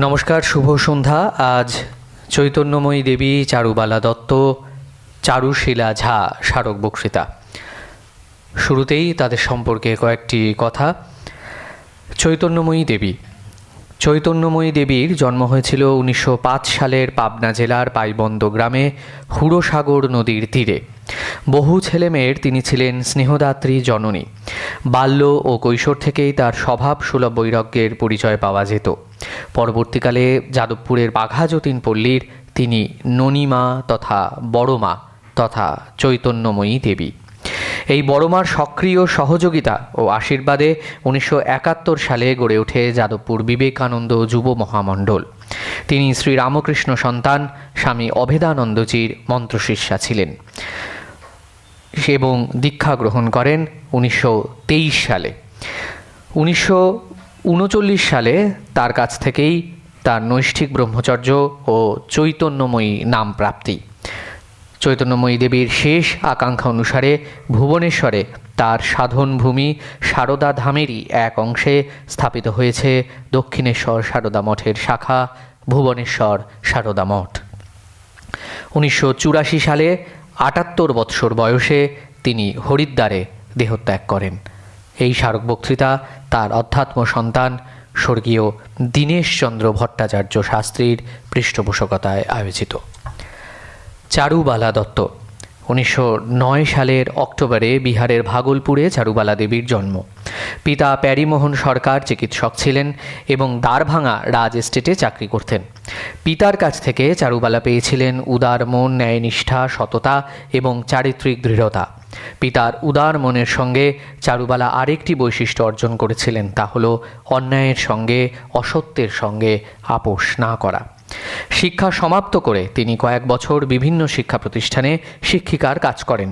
নমস্কার, শুভ সন্ধ্যা। আজ চৈতন্যময়ী দেবী, চারুবালা দত্ত, চারুশীলা ঝা স্মারক বক্তৃতা। শুরুতেই তাদের সম্পর্কে কয়েকটি কথা। চৈতন্যময়ী দেবীর জন্ম হয়েছিল 1905 সালের পাবনা জেলার পাইবন্দ গ্রামে হুড়োসাগর নদীর তীরে। বহু ছেলেমেয়ের তিনি ছিলেন স্নেহদাত্রী জননী। বাল্য ও কৈশোর থেকেই তার স্বভাব সুলভ বৈরাগ্যের পরিচয় পাওয়া যেত। পরবর্তীকালে যাদবপুরের বাঘা যতীন পল্লীর তিনি ননীমা তথা বড়মা তথা চৈতন্যময়ী দেবী। এই বড়মার সক্রিয় সহযোগিতা ও আশীর্বাদে 1971 সালে গড়ে ওঠে যাদবপুর বিবেকানন্দ যুব মহামণ্ডল। তিনি শ্রী রামকৃষ্ণ সন্তান স্বামী অভেদানন্দজির মন্ত্রশিষ্যা ছিলেন এবং দীক্ষা গ্রহণ করেন 1923 সালে। 1939 সালে তার কাছ থেকেই তার নৈষ্ঠিক ব্রহ্মচর্য ও চৈতন্যময়ী নাম প্রাপ্তি। চৈতন্যময়ী দেবীর শেষ আকাঙ্ক্ষা অনুসারে ভুবনেশ্বরে তার সাধনভূমি সারদা ধামেরই এক অংশে স্থাপিত হয়েছে দক্ষিণেশ্বর সারদা মঠের শাখা ভুবনেশ্বর সারদা মঠ। 1984 সালে 78 বৎসর বয়সে তিনি হরিদ্বারে দেহত্যাগ করেন। এই স্মারক বক্তৃতা তার অধ্যাত্ম সন্তান স্বর্গীয় দীনেশচন্দ্র ভট্টাচার্য শাস্ত্রীর পৃষ্ঠপোষকতায় আয়োজিত। চারুবালা দত্ত। 1909 সালের অক্টোবরে বিহারের ভাগলপুরে চারুবালা দেবীর জন্ম। পিতা প্যারিমোহন সরকার চিকিৎসক ছিলেন এবং দ্বারভাঙা রাজ এস্টেটে চাকরি করতেন। পিতার কাছ থেকে চারুবালা পেয়েছিলেন উদার মন, ন্যায়নিষ্ঠা, সততা এবং চারিত্রিক দৃঢ়তা। পিতার উদার মনের সঙ্গে চারুবালা আরেকটি বৈশিষ্ট্য অর্জন করেছিলেন, তা হল অন্যায়ের সঙ্গে অসত্যের সঙ্গে আপোষ না করা। শিক্ষা সমাপ্ত করে তিনি কয়েক বছর বিভিন্ন শিক্ষা প্রতিষ্ঠানে শিক্ষিকার কাজ করেন।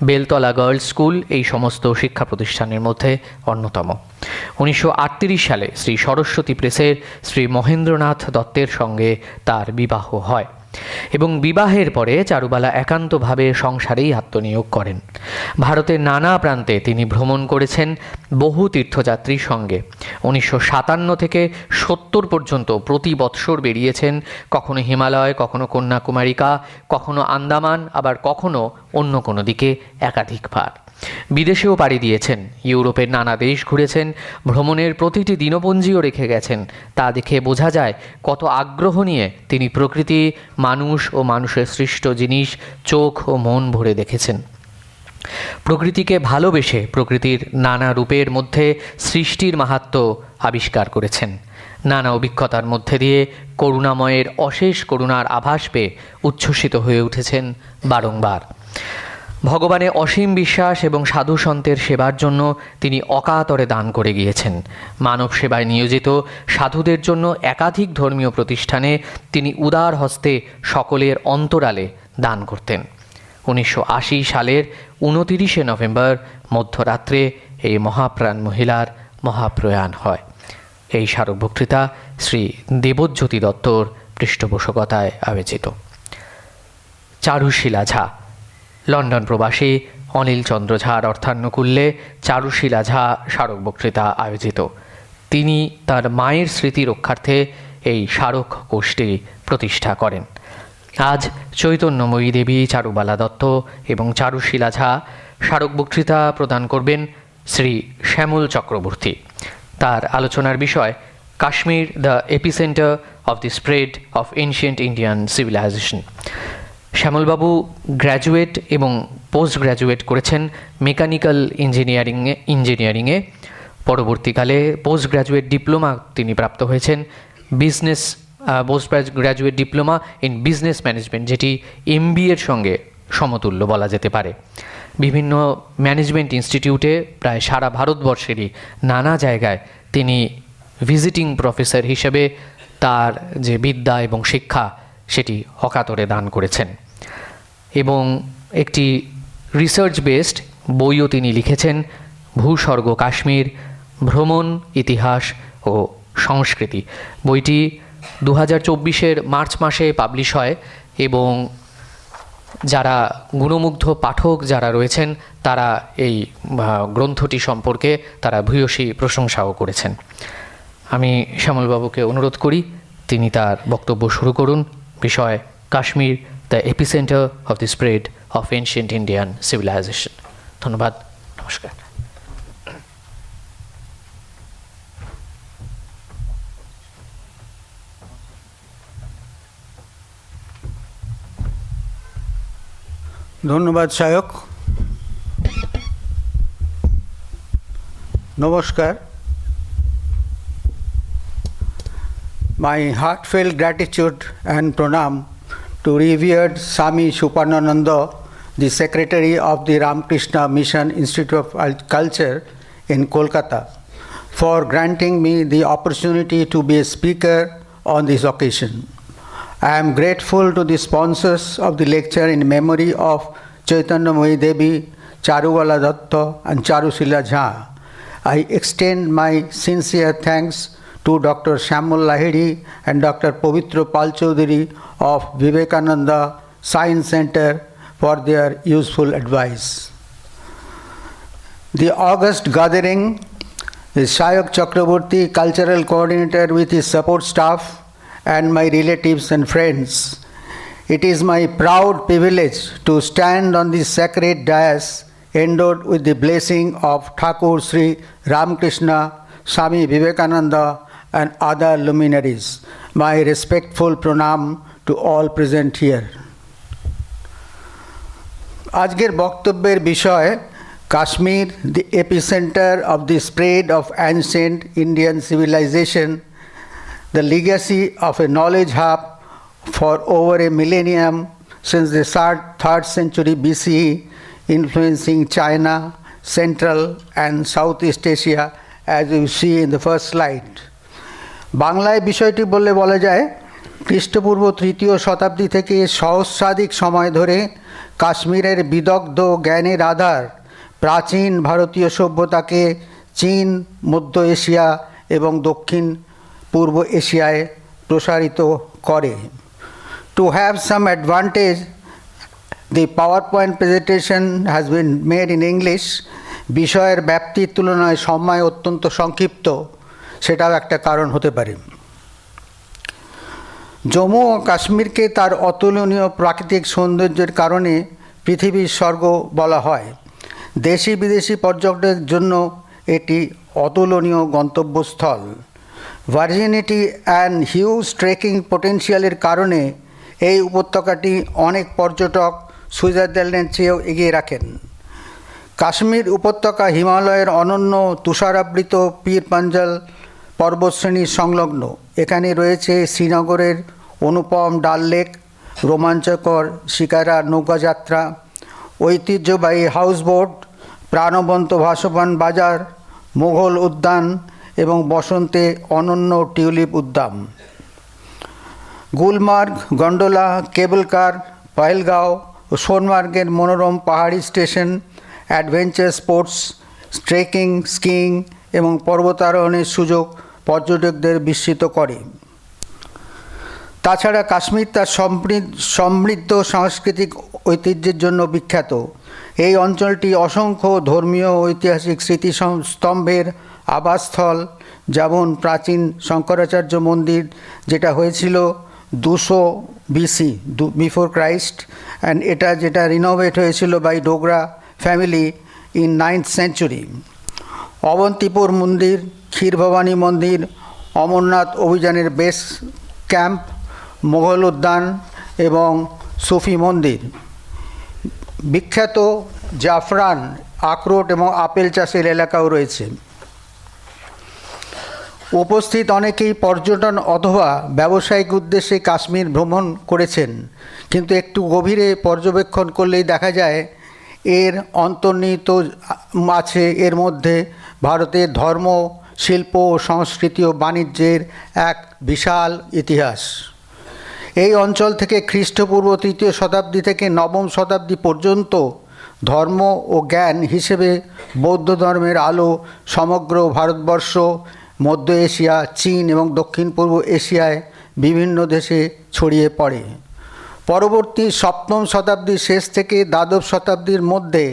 বেলতলা গার্লস স্কুল এই সমস্ত শিক্ষা প্রতিষ্ঠানের মধ্যে অন্যতম। 1938 সালে শ্রী সরস্বতী প্রেসের শ্রী মহেন্দ্রনাথ দত্তের সঙ্গে তার বিবাহ হয় এবং বিবাহের পরে চারুবালা একান্তভাবে সংসারেই আত্মনিয়োগ করেন। ভারতের নানা প্রান্তে তিনি ভ্রমণ করেছেন বহু তীর্থযাত্রীর সঙ্গে। 1957 থেকে 70 পর্যন্ত প্রতি বৎসর বেরিয়েছেন, কখনো হিমালয়, কখনো কন্যাকুমারিকা, কখনো আন্দামান, আবার কখনো অন্য কোনো দিকে একাধিকবার। বিদেশেও পাড়ি দিয়েছেন, ইউরোপের নানা দেশ ঘুরেছেন, ভ্রমণের প্রতিটি দিনপঞ্জিও রেখে গেছেন। তা দেখে বোঝা যায় কত আগ্রহ নিয়ে তিনি প্রকৃতি, মানুষ ও মানুষের সৃষ্ট জিনিস চোখ ও মন ভরে দেখেছেন। প্রকৃতিকে ভালোবেসে প্রকৃতির নানা রূপের মধ্যে সৃষ্টির মাহাত্ম্য আবিষ্কার করেছেন। নানা অভিজ্ঞতার মধ্যে দিয়ে করুণাময়ের অশেষ করুণার আভাস পেয়ে উচ্ছ্বসিত হয়ে উঠেছেন বারংবার। ভগবানে অসীম বিশ্বাস এবং সাধু সন্তের সেবার জন্য তিনি অকাতরে দান করে গিয়েছেন। মানব সেবায় নিয়োজিত সাধুদের জন্য একাধিক ধর্মীয় প্রতিষ্ঠানে তিনি উদার হস্তে সকলের অন্তরালে দান করতেন। 1980 সালের 29 নভেম্বর মধ্যরাত্রে এই মহাপ্রাণ মহিলার মহাপ্রয়াণ হয়। এই স্মারক বক্তৃতা শ্রী দেবজ্যোতি দত্তর পৃষ্ঠপোষকতায় আয়োজিত। চারুশীলা ঝা। লন্ডন প্রবাসী অনিল চন্দ্র ঝার অর্থানুকূল্যে চারুশীলা ঝা স্মারক বক্তৃতা আয়োজিত। তিনি তার মায়ের স্মৃতি রক্ষার্থে এই স্মারক কোষ্ঠী প্রতিষ্ঠা করেন। আজ চৈতন্যময়ী দেবী, চারুবালা দত্ত এবং চারুশীলা ঝা স্মারক বক্তৃতা প্রদান করবেন শ্রী শ্যামল চক্রবর্তী। তার আলোচনার বিষয় Kashmir, the epicentre of the spread of ancient Indian civilization. শ্যামলবাবু গ্র্যাজুয়েট এবং পোস্ট গ্র্যাজুয়েট করেছেন মেকানিক্যাল ইঞ্জিনিয়ারিংয়ে। পরবর্তীকালে পোস্ট গ্র্যাজুয়েট ডিপ্লোমা তিনি প্রাপ্ত হয়েছেন post graduate diploma in business management, যেটি MBA-র সঙ্গে সমতুল্য বলা যেতে পারে। বিভিন্ন ম্যানেজমেন্ট ইনস্টিটিউটে প্রায় সারা ভারতবর্ষেরই নানা জায়গায় তিনি ভিজিটিং প্রফেসর হিসেবে তার যে বিদ্যা এবং শিক্ষা সেটি অকাতরে দান করেছেন এবং একটি রিসার্চ বেসড বইও তিনি লিখেছেন, ভূস্বর্গ কাশ্মীর, ভ্রমণ, ইতিহাস ও সংস্কৃতি। বইটি 2024 মার্চ মাসে পাবলিশ হয় এবং যারা গুণমুগ্ধ পাঠক যারা রয়েছেন তারা এই গ্রন্থটি সম্পর্কে তারা ভূয়সী প্রশংসাও করেছেন। আমি শ্যামলবাবুকে অনুরোধ করি তিনি তার বক্তব্য শুরু করুন। বিষয় Kashmir, the epicentre of the spread of ancient Indian civilisation. ধন্যবাদ, নমস্কার। ধন্যবাদ সায়ক। নমস্কার। My heartfelt gratitude and pranam to revered Swami Supanananda, the Secretary of the Ramakrishna Mission Institute of Culture in Kolkata, for granting me the opportunity to be a speaker on this occasion. I am grateful to the sponsors of the lecture in memory of Chaitanyamoyee Devi, Charubala Dutta and Charushila. I extend my sincere thanks to Dr. Shyamal Chakraborty and Dr. Pavitra Pal Chaudhary of Vivekananda Science Center for their useful advice. The August gathering is Shyamal Chakraborty, Cultural Coordinator with his support staff, and my relatives and friends. It is my proud privilege to stand on this sacred dais endowed with the blessing of Thakur Sri Ramakrishna, Swami Vivekananda and other luminaries. My respectful pranam to all present here. আজকের বক্তব্যের বিষয় Kashmir, the epicenter of the spread of ancient Indian civilization, the legacy of a knowledge hub for over a millennium since the 3rd century BCE, influencing China, Central and Southeast Asia, as you see in the first slide. বাংলায় বিষয়টি বললে বলা যায়, খ্রিস্টপূর্ব 3য় শতাব্দী থেকে সহস্রাধিক সময় ধরে কাশ্মীরের বিদগ্ধ জ্ঞানের আধার প্রাচীন ভারতীয় সভ্যতাকে চীন, মধ্য এশিয়া এবং দক্ষিণ পূর্ব এশিয়ায় প্রসারিত করে। To have some advantage, the PowerPoint presentation has been made in English. বিষয়ের ব্যাপ্তির তুলনায় সময় অত্যন্ত সংক্ষিপ্ত, সেটাও একটা কারণ হতে পারে। জম্মু ও কাশ্মীরকে তার অতুলনীয় প্রাকৃতিক সৌন্দর্যের কারণে পৃথিবীর স্বর্গ বলা হয়। দেশি বিদেশি পর্যটকদের জন্য এটি অতুলনীয় গন্তব্যস্থল। ভার্জিনিটি অ্যান্ড হিউজ ট্রেকিং পোটেনশিয়ালের কারণে এই উপত্যকাটি অনেক পর্যটক সুইজারল্যান্ডের চেয়েও এগিয়ে রাখেন। কাশ্মীর উপত্যকা হিমালয়ের অনন্য তুষারাবৃত পীর পাঞ্জাল পর্বতশ্রেণীর সংলগ্ন। এখানে রয়েছে শ্রীনগরের অনুপম ডাল লেক, রোমাঞ্চকর শিকারা নৌকাযাত্রা, ঐতিহ্যবাহী হাউসবোট, প্রাণবন্ত ভাসমান বাজার, মোঘল উদ্যান এবং বসন্তে অনন্য টিউলিপ উদ্যান। গুলমার্গ, গন্ডোলা, কেবল কার, পহেলগাঁও ও সোনমার্গের মনোরম পাহাড়ি station, adventure sports, trekking, skiing এবং পর্বতারোহণের সুযোগ পর্যটকদের বিস্মিত করে। তাছাড়া কাশ্মীর তার সমৃদ্ধ সাংস্কৃতিক ঐতিহ্যের জন্য বিখ্যাত। এই অঞ্চলটি অসংখ্য ধর্মীয় ও ঐতিহাসিক স্মৃতিস্তম্ভের আবাসস্থল, যেমন প্রাচীন শঙ্করাচার্য মন্দির, যেটা হয়েছিল 200 BC, বিফোর ক্রাইস্ট, অ্যান্ড এটা যেটা রিনোভেট হয়েছিল by Dogra family in 9th century। Avantipur মন্দির, ক্ষীরভবানী মন্দির, অমরনাথ অভিযানের বেস ক্যাম্প, মোঘল উদ্যান এবং সুফি মন্দির। বিখ্যাত জাফরান, আখরোট এবং আপেল চাষের এলাকাও রয়েছে। উপস্থিত অনেকেই পর্যটন অথবা ব্যবসায়িক উদ্দেশ্যে কাশ্মীর ভ্রমণ করেছেন, কিন্তু একটু গভীরে পর্যবেক্ষণ করলেই দেখা যায় এর অন্তর্নিহিত আছে এর মধ্যে ভারতের ধর্ম, শিল্প, সংস্কৃতি ও বাণিজ্যের এক বিশাল ইতিহাস। এই অঞ্চল থেকে খ্রিস্টপূর্ব 3য় শতাব্দী থেকে 9ম শতাব্দী পর্যন্ত ধর্ম ও জ্ঞান হিসেবে বৌদ্ধ ধর্মের আলো সমগ্র ভারতবর্ষ, মধ্য এশিয়া, চীন এবং দক্ষিণ পূর্ব এশিয়ায় বিভিন্ন দেশে ছড়িয়ে পড়ে। পরবর্তী 7ম শতাব্দীর শেষ থেকে দ্বাদশ শতাব্দীর মধ্যে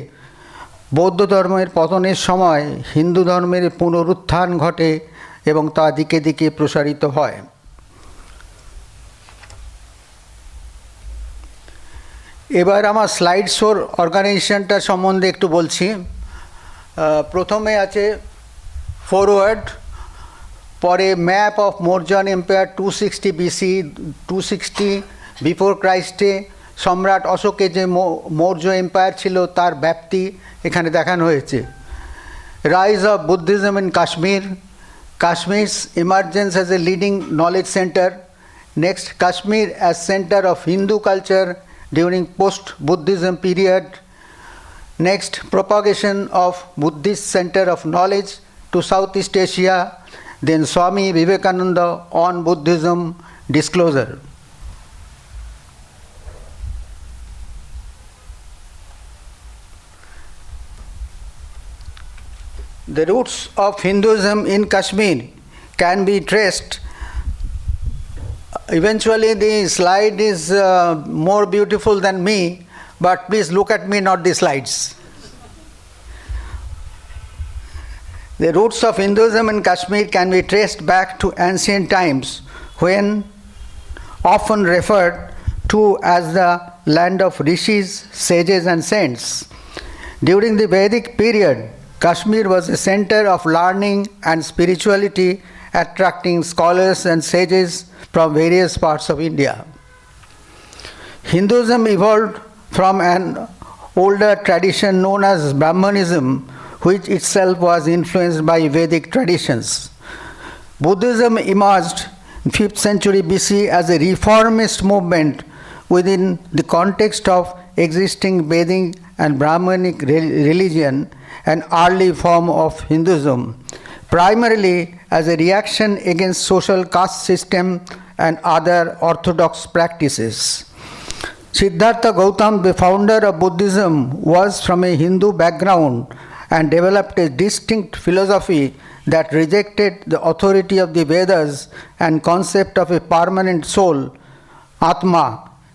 বৌদ্ধ ধর্মের পতনের সময় হিন্দু ধর্মের পুনরুত্থান ঘটে এবং তা দিকে দিকে প্রসারিত হয়। এবার আমার স্লাইড শোর অর্গানাইজেশনটা সম্বন্ধে একটু বলছি। প্রথমে আছে ফরওয়ার্ড, পরে map of Mauryan empire 260 BC, 260 before ক্রাইস্টে সম্রাট অশোকের যে মৌর্য এম্পায়ার ছিল তার ব্যাপ্তি এখানে দেখানো হয়েছে। Rise of Buddhism in Kashmir, Kashmir's emergence as a leading knowledge centre, next Kashmir as centre of Hindu culture during post-Buddhism period, next propagation of Buddhist center of knowledge to Southeast Asia, then Swami Vivekananda on Buddhism disclosure. The roots of Hinduism in Kashmir can be traced. Eventually the slide is more beautiful than me, but please look at me, not the slides. The roots of Hinduism in Kashmir can be traced back to ancient times, when often referred to as the land of rishis, sages and saints. During the Vedic period, Kashmir was a center of learning and spirituality, attracting scholars and sages from various parts of India. Hinduism evolved from an older tradition known as Brahmanism, which itself was influenced by Vedic traditions. Buddhism emerged in 5th century BC as a reformist movement within the context of existing Vedic and Brahmanic religion, an early form of Hinduism, primarily as a reaction against social caste system and other orthodox practices. Siddhartha Gautama, the founder of Buddhism, was from a Hindu background and developed a distinct philosophy that rejected the authority of the Vedas and concept of a permanent soul, Atma,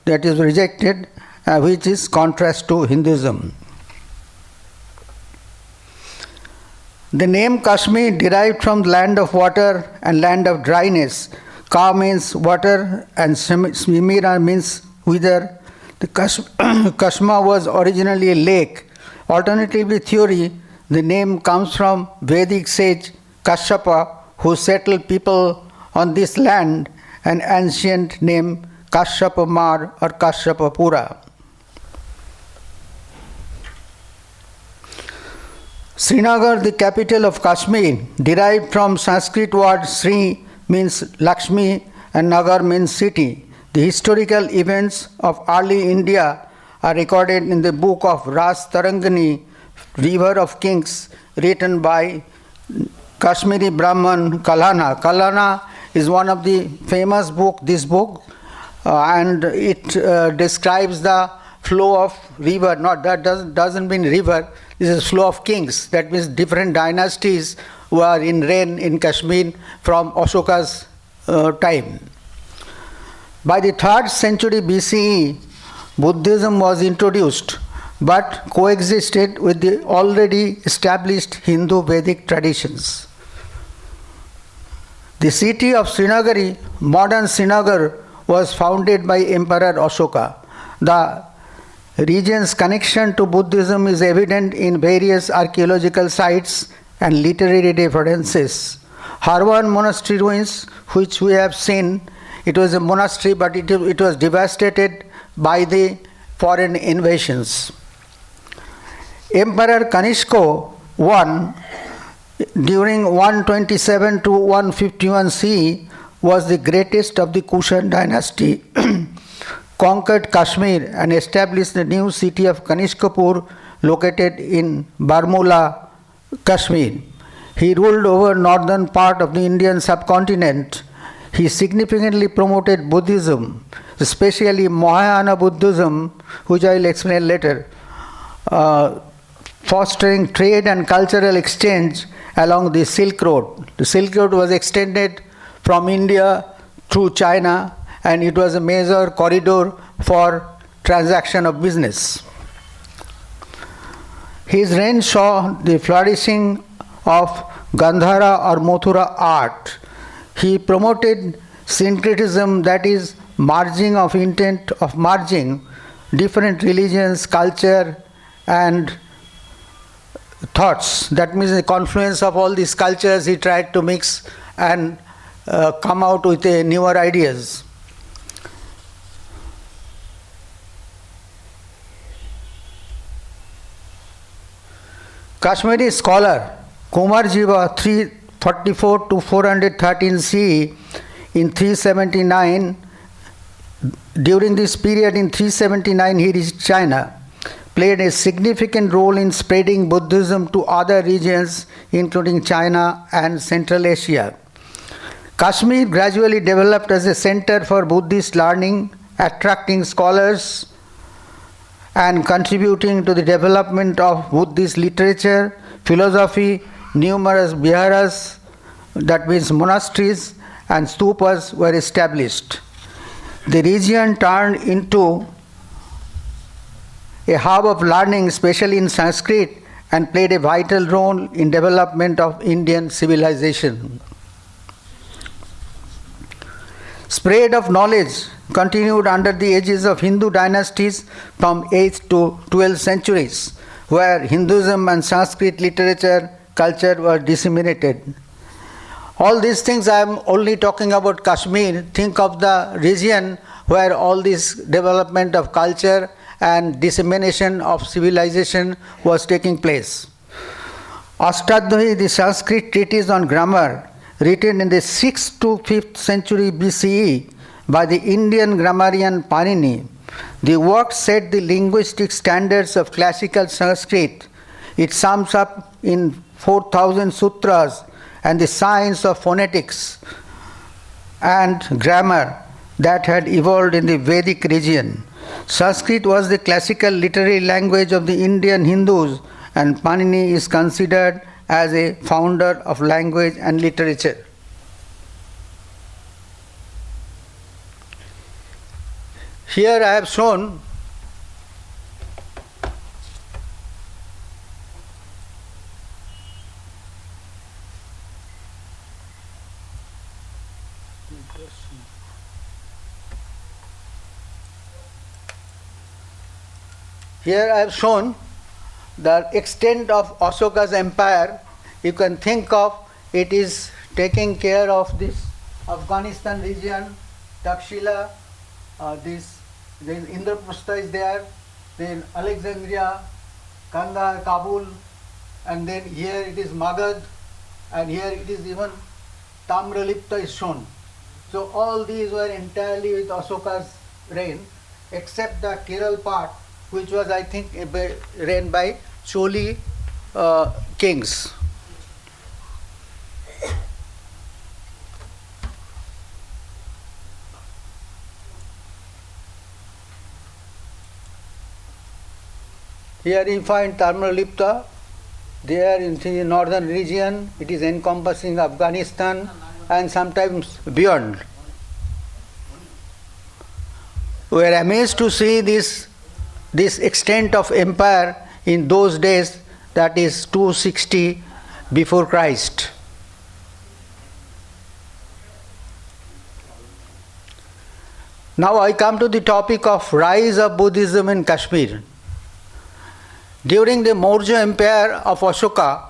that is rejected, which is contrast to Hinduism. The name Kashmir derived from land of water and land of dryness. Ka means water and Smimira means wither. The Kashmir was originally a lake. Alternatively theory, the name comes from Vedic sage Kashyapa, who settled people on this land, an ancient name Kashyapamar or Kashyapapura. Srinagar, the capital of Kashmir, derived from Sanskrit word Sri means Lakshmi and Nagar means city. The historical events of early India are recorded in the book of Ras Tarangani, River of Kings, written by Kashmiri Brahman Kalana. Kalana is one of the famous this book, and it describes the flow of river. Not that doesn't mean river. This is flow of kings. That means different dynasties were in reign in Kashmir from Ashoka's time. By the 3rd century BCE, Buddhism was introduced but coexisted with the already established Hindu Vedic traditions. The city of Srinagar, modern Srinagar, was founded by Emperor Ashoka. The region's connection to Buddhism is evident in various archaeological sites and literary references. Harwan monastery ruins, which we have seen, it was a monastery, but it was devastated by the foreign invasions. Emperor Kanishka I, during 127 to 151 CE, was the greatest of the Kushan dynasty, conquered Kashmir and established the new city of Kanishkapur located in Barmula, Kashmir. He ruled over northern part of the Indian subcontinent. He significantly promoted Buddhism, especially Mahayana Buddhism, which I will explain later, fostering trade and cultural exchange along the Silk Road. The Silk Road was extended from India through China, and it was a major corridor for transaction of business. His reign saw the flourishing of Gandhara or Mathura art. He promoted syncretism, that is merging of intent of merging different religions, culture, and thoughts. That means the confluence of all these cultures he tried to mix and come out with newer ideas. Kashmiri scholar Kumar Jiva 344 to 413 CE in 379. During this period in 379 he reached China, played a significant role in spreading Buddhism to other regions including China and Central Asia. Kashmir gradually developed as a center for Buddhist learning, attracting scholars and contributing to the development of Buddhist literature, philosophy. Numerous viharas, that means monasteries, and stupas were established. The region turned into a hub of learning, especially in Sanskrit, and played a vital role in development of Indian civilization. Spread of knowledge continued under the ages of Hindu dynasties from 8th to 12th centuries, where Hinduism and Sanskrit literature, culture were disseminated. All these things I am only talking about Kashmir. Think of the region where all this development of culture and dissemination of civilization was taking place. Ashtadhyayi, the Sanskrit treatise on grammar, written in the 6th to 5th century BCE by the Indian grammarian Panini. The work set the linguistic standards of classical Sanskrit. It sums up in 4,000 sutras and the science of phonetics and grammar that had evolved in the Vedic region. Sanskrit was the classical literary language of the Indian Hindus, and Panini is considered as a founder of language and literature. Here I have shown the extent of Ashoka's empire. You can think of it is taking care of this Afghanistan region, Takshila, then Indraprastha is there, then Alexandria, Kandahar, Kabul, and then here it is Magad, and here it is even Tamralipta is shown. So all these were entirely with Ashoka's reign, except the Kerala part, which was, I think, reigned by Choli kings. Here you find Tamralipta, there in the northern region, it is encompassing Afghanistan and sometimes beyond. We are amazed to see this extent of empire in those days, that is 260 before Christ. Now I come to the topic of rise of Buddhism in Kashmir. During the Maurya Empire of Ashoka,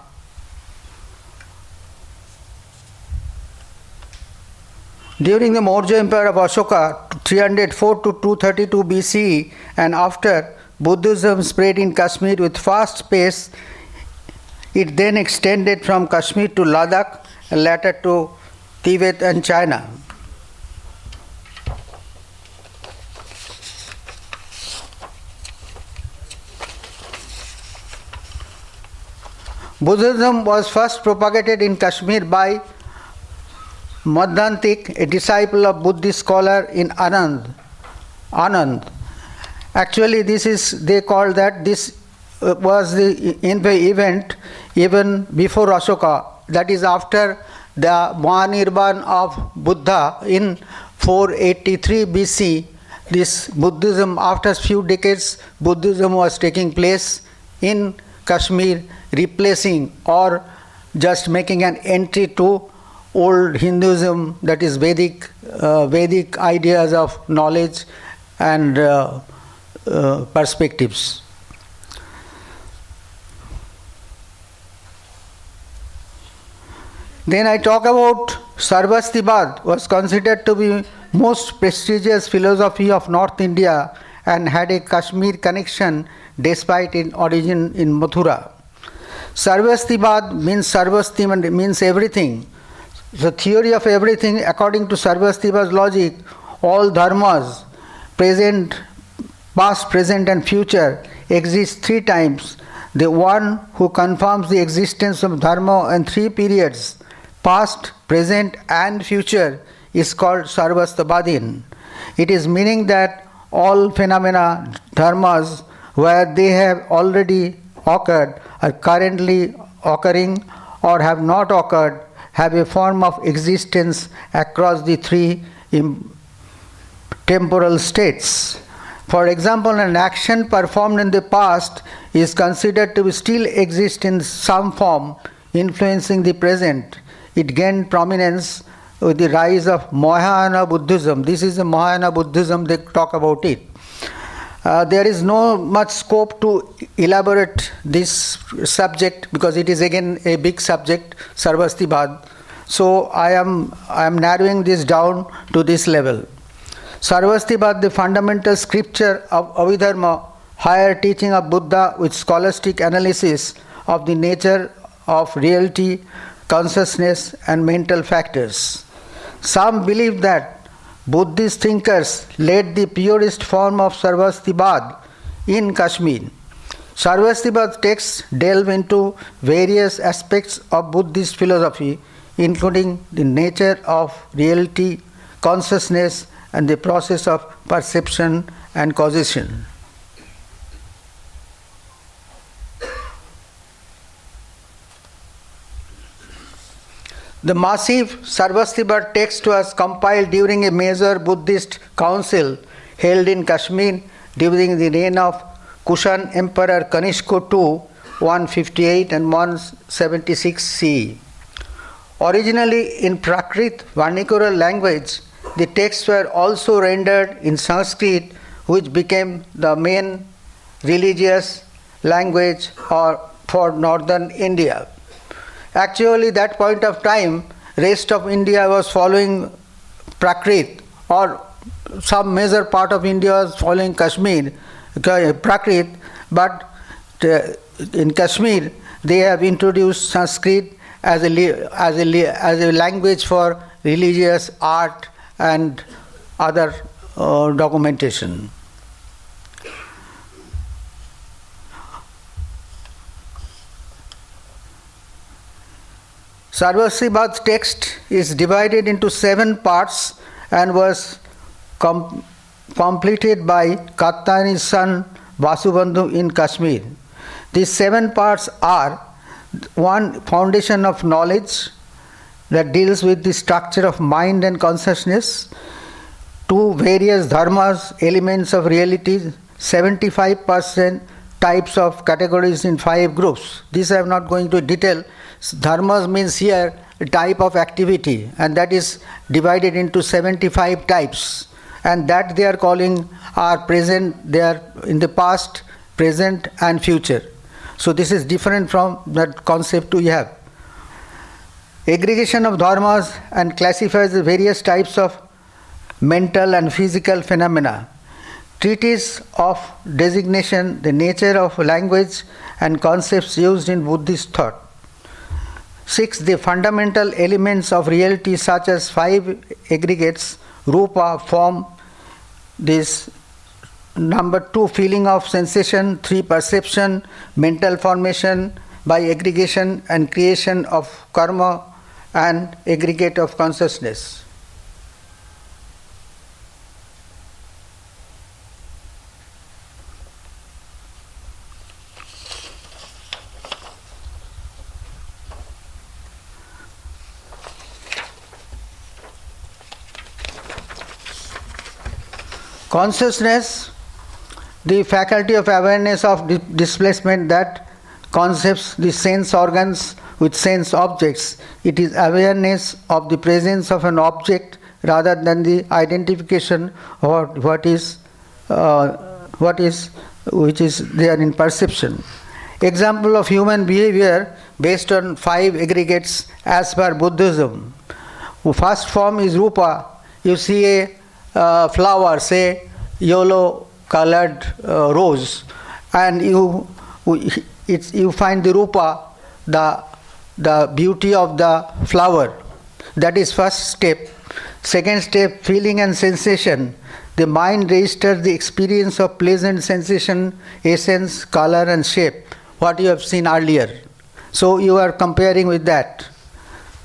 During the Maurya Empire of Ashoka, 304 to 232 BCE, and after, Buddhism spread in Kashmir with fast pace. It then extended from Kashmir to Ladakh and later to Tibet and China. Buddhism was first propagated in Kashmir by Madhantik, a disciple of Buddhist scholar in Anand. Actually, they call that this was the event even before Ashoka, that is after the Mahanirvan of Buddha in 483 BC. This Buddhism, after few decades, Buddhism was taking place in Kashmir, replacing or just making an entry to old Hinduism, that is Vedic ideas of knowledge and perspectives. Then I talk about Sarvastivad was considered to be most prestigious philosophy of North India and had a Kashmir connection despite its origin in Mathura. Sarvastivad means everything. The theory of everything. According to Sarvastivad's logic, all dharmas, past, present and future, exist three times. The one who confirms the existence of dharma in three periods, past, present and future, is called Sarvastivadin. It is meaning that all phenomena, dharmas, where they have already occurred, are currently occurring or have not occurred, have a form of existence across the three temporal states. For example, an action performed in the past is considered to still exist in some form, influencing the present. It gained prominence with the rise of Mahayana Buddhism. This is the Mahayana Buddhism, they talk about it. There is no much scope to elaborate this subject because it is again a big subject, Sarvastivad. So I am narrowing this down to this level. Sarvastivad, the fundamental scripture of Abhidharma, higher teaching of Buddha with scholastic analysis of the nature of reality, consciousness and mental factors. Some believe that Buddhist thinkers led the purest form of Sarvastivad in Kashmir. Sarvastivad texts delve into various aspects of Buddhist philosophy, including the nature of reality, consciousness, and the process of perception and causation. The massive Sarvastivad text was compiled during a major Buddhist council held in Kashmir during the reign of Kushan Emperor Kanishka II, 158 and 176 CE. Originally in Prakrit vernacular language, the texts were also rendered in Sanskrit, which became the main religious language for northern India. Actually, that point of time, rest of India was following Prakrit, or some major part of India was following Kashmir, Prakrit, but in Kashmir they have introduced Sanskrit as a language for religious art and other documentation. Sarvastivad's text is divided into 7 parts and was completed by Katyayani's son Vasubandhu in Kashmir. These 7 parts are: 1. Foundation of knowledge that deals with the structure of mind and consciousness. 2. Various dharmas, elements of reality, 75% types of categories in 5 groups. This I am not going to detail. Dharmas means here a type of activity, and that is divided into 75 types, and that they are calling are present, they are in the past, present and future. So this is different from that concept we have. Aggregation of dharmas and classifies the various types of mental and physical phenomena. Treatise of designation, the nature of language and concepts used in Buddhist thought. 6. The fundamental elements of reality, such as 5 aggregates: rupa, form, this number 2, feeling of sensation, 3, perception, mental formation by aggregation and creation of karma, and aggregate of consciousness. Consciousness, the faculty of awareness of displacement that concepts the sense organs with sense objects. It is awareness of the presence of an object rather than the identification of what is which is there in perception. Example of human behavior based on 5 aggregates as per Buddhism. First form is rupa. You see a flower, say yellow colored rose, and you find the rupa, the beauty of the flower. That is first step. Second step, feeling and sensation. The mind registers the experience of pleasant sensation, essence, color and shape, what you have seen earlier. So you are comparing with that.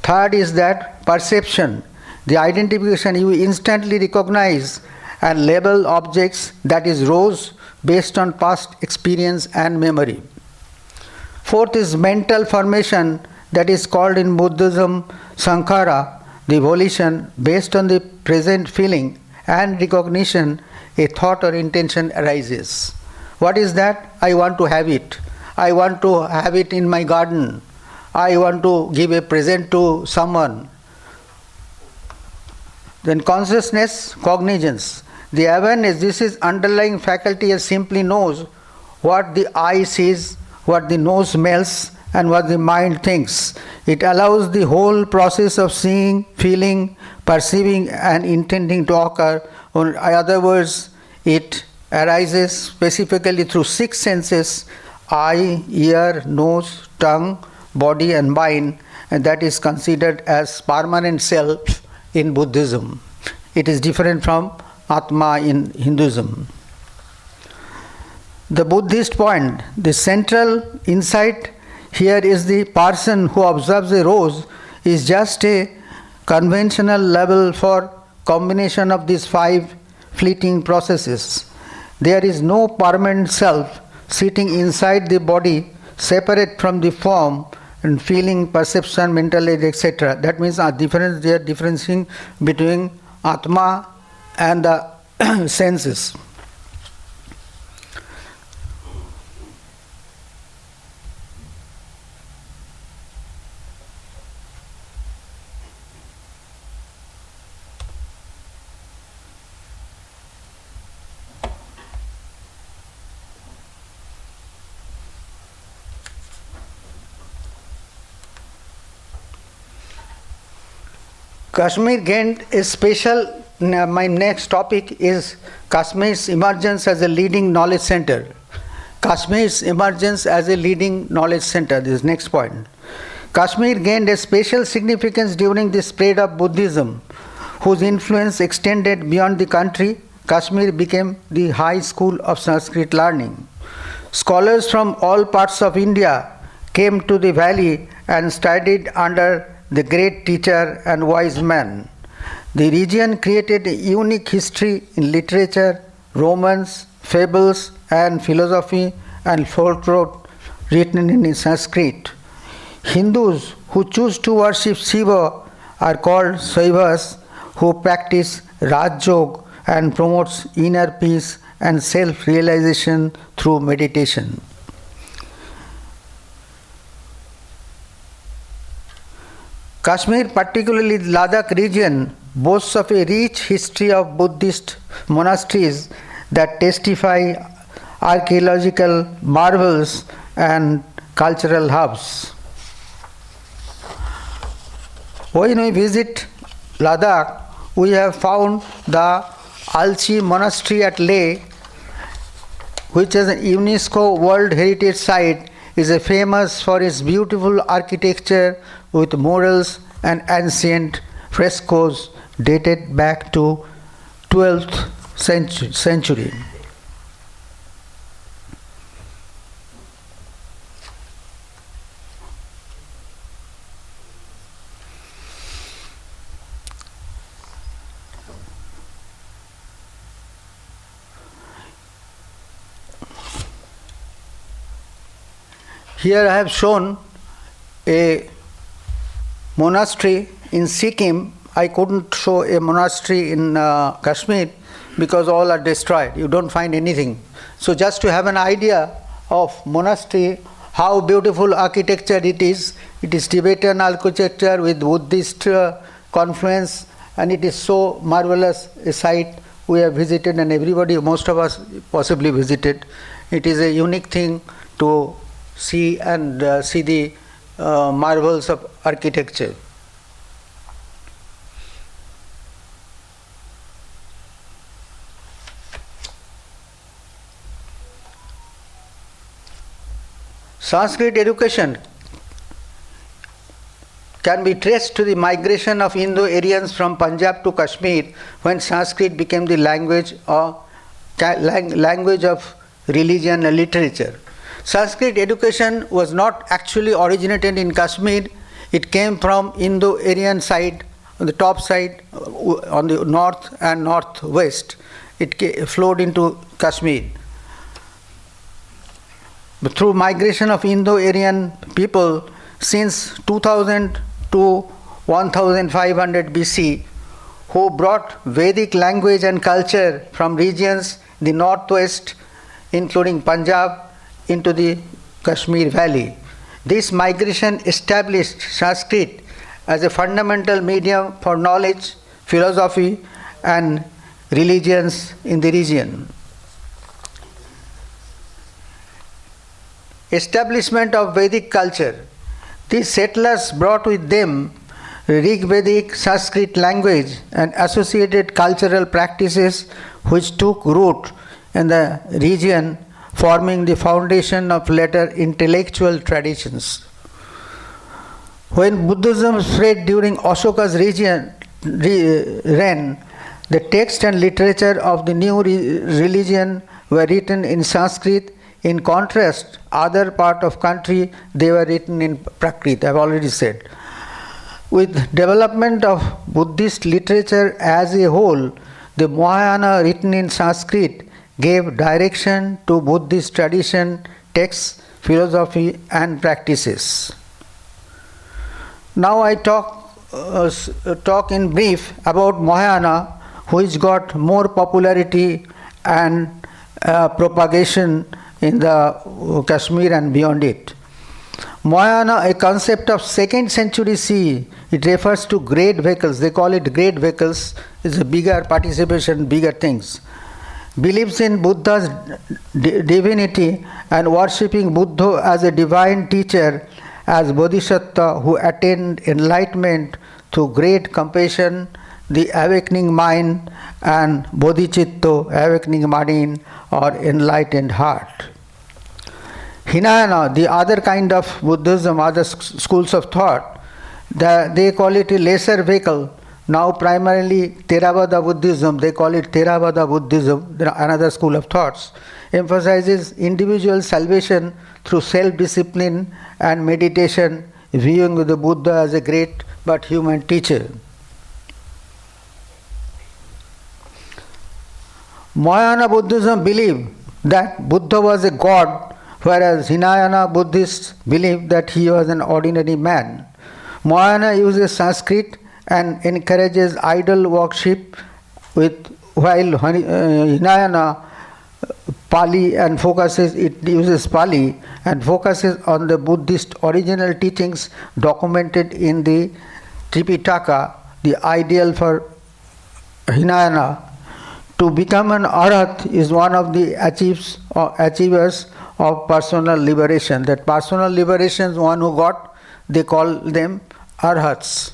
Third is that perception, the identification. You instantly recognize and label objects, that is rose, based on past experience and memory. Fourth is mental formation, that is called in Buddhism sankhara, the volition. Based on the present feeling and recognition, a thought or intention arises. What is that? I want to have it. I want to have it in my garden. I want to give a present to someone. Then consciousness, cognizance. The awareness, this is underlying faculty, as simply knows what the eye sees, what the nose smells, and what the mind thinks. It allows the whole process of seeing, feeling, perceiving and intending to occur. In other words, it arises specifically through 6 senses: eye, ear, nose, tongue, body and mind, and that is considered as permanent self in Buddhism. It is different from Atma in Hinduism. The Buddhist point, the central insight here is the person who observes a rose is just a conventional label for combination of these 5 fleeting processes. There is no permanent self sitting inside the body, separate from the form and feeling, perception, mental age, etc. That means they are differentiating between Atma and the senses. Kashmir gained a special, my next topic is Kashmir's emergence as a leading knowledge center. Kashmir's emergence as a leading knowledge center, this is next point. Kashmir gained a special significance during the spread of Buddhism, whose influence extended beyond the country. Kashmir became the high school of Sanskrit learning. Scholars from all parts of India came to the valley and studied under the great teacher and wise man. The region created a unique history in literature, romance, fables and philosophy and folklore written in Sanskrit. Hindus who choose to worship Shiva are called Shaivas, who practice Raj Yoga and promotes inner peace and self-realization through meditation. Kashmir, particularly the Ladakh region, boasts of a rich history of Buddhist monasteries that testify archaeological marvels and cultural hubs. When we visit Ladakh, we have found the Alchi Monastery at Leh, which is a UNESCO World Heritage Site, is famous for its beautiful architecture with murals and ancient frescoes dated back to 12th century. Here I have shown a monastery in Sikkim. I couldn't show a monastery in Kashmir because all are destroyed. You don't find anything. So just to have an idea of monastery, how beautiful architecture it is Tibetan architecture with Buddhist confluence, and it is so marvelous a site we have visited, and everybody, most of us possibly visited. It is a unique thing to see and see the marvels of architecture. Sanskrit education can be traced to the migration of Indo-Aryans from Punjab to Kashmir when Sanskrit became the language of religion and literature. Sanskrit education was not actually originated in Kashmir. It came from Indo-Aryan side, on the top side, on the north and northwest. It flowed into Kashmir. But through migration of Indo-Aryan people since 2000 to 1500 BC, who brought Vedic language and culture from regions in the northwest, including Punjab, into the Kashmir valley. This migration established Sanskrit as a fundamental medium for knowledge, philosophy, and religions in the region. Establishment of Vedic culture. These settlers brought with them Rig Vedic Sanskrit language and associated cultural practices which took root in the region, forming the foundation of later intellectual traditions. When Buddhism spread during Ashoka's reign, the text and literature of the new religion were written in Sanskrit. In contrast, other part of country, they were written in Prakrit, I have already said. With development of Buddhist literature as a whole, the Mahayana written in Sanskrit gave direction to Buddhist tradition, texts, philosophy and practices. Now I talk in brief about Mahayana, which got more popularity and propagation in the Kashmir and beyond it. Mahayana, a concept of 2nd century CE, it refers to great vehicles. They call it great vehicles. It's a bigger participation, bigger things. Believes in Buddha's divinity and worshipping Buddha as a divine teacher, as Bodhisattva who attained enlightenment through great compassion, the awakening mind, and Bodhicitta, awakening mind or enlightened heart. Hinayana, the other kind of Buddhism, other schools of thought, they call it a lesser vehicle. Now primarily Theravada Buddhism, they call it Theravada Buddhism, another school of thoughts, emphasizes individual salvation through self-discipline and meditation, viewing the Buddha as a great but human teacher. Mahayana Buddhism believed that Buddha was a god, whereas Hinayana Buddhists believed that he was an ordinary man. Mahayana uses Sanskrit and encourages idol worship, while Hinayana Pali and uses Pali and focuses on the Buddhist original teachings documented in the Tripitaka. The ideal for Hinayana to become an Arhat is one of the achievers of personal liberation. That personal liberation is one who got, they call them Arhats.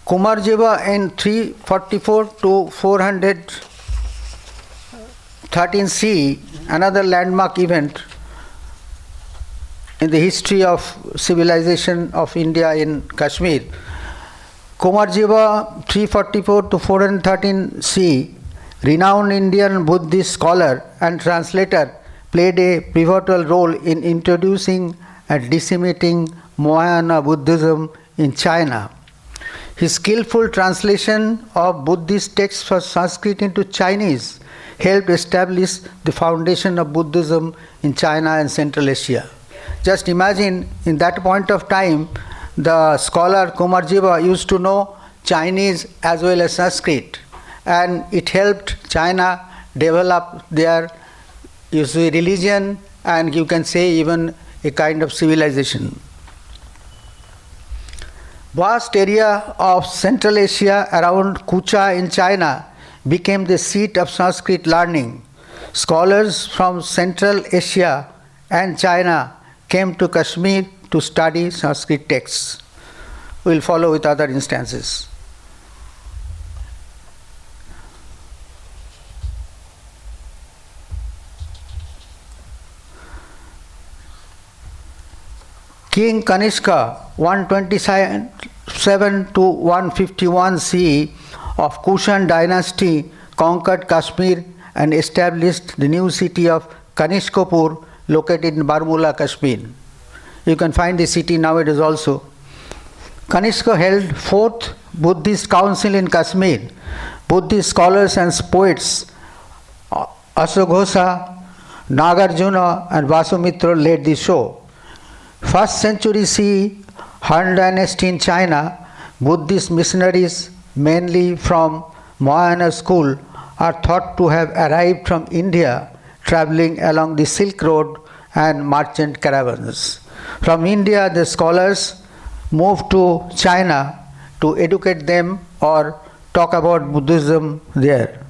Kumarjiva in 344 to 413 CE, another landmark event in the history of civilization of India in Kashmir. Kumarjiva 344 to 413 CE, renowned Indian Buddhist scholar and translator, played a pivotal role in introducing and disseminating Mahayana Buddhism in China. His skillful translation of Buddhist texts from Sanskrit into Chinese helped establish the foundation of Buddhism in China and Central Asia. Just imagine, in that point of time, the scholar Kumarjiva used to know Chinese as well as Sanskrit, and it helped China develop their religion and you can say even a kind of civilization. Vast area of Central Asia around Kucha in China became the seat of Sanskrit learning. Scholars from Central Asia and China came to Kashmir to study Sanskrit texts. We will follow with other instances. King Kanishka, 127 to 151 CE of Kushan dynasty, conquered Kashmir and established the new city of Kanishkapur, located in Baramulla, Kashmir. You can find the city nowadays also. Kanishka held 4th Buddhist council in Kashmir. Buddhist scholars and poets Asoghosa, Nagarjuna and Vasumitra led the show. 1st century CE, Han dynasty in China, Buddhist missionaries, mainly from Mahayana school, are thought to have arrived from India, traveling along the Silk Road and merchant caravans. From India, the scholars moved to China to educate them or talk about Buddhism there.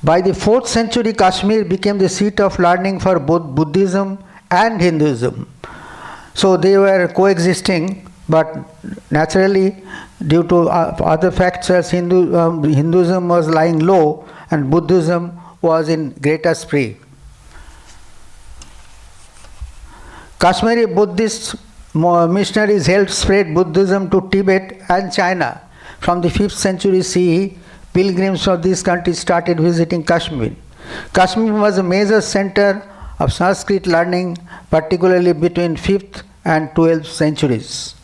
By the 4th century, Kashmir became the seat of learning for both Buddhism and Hinduism. So they were coexisting, but naturally, due to other factors, Hinduism was lying low and Buddhism was in greater spree. Kashmiri Buddhist missionaries helped spread Buddhism to Tibet and China. From the 5th century CE, pilgrims from these countries started visiting Kashmir. Kashmir was a major center of Sanskrit learning, particularly between 5th and 12th centuries.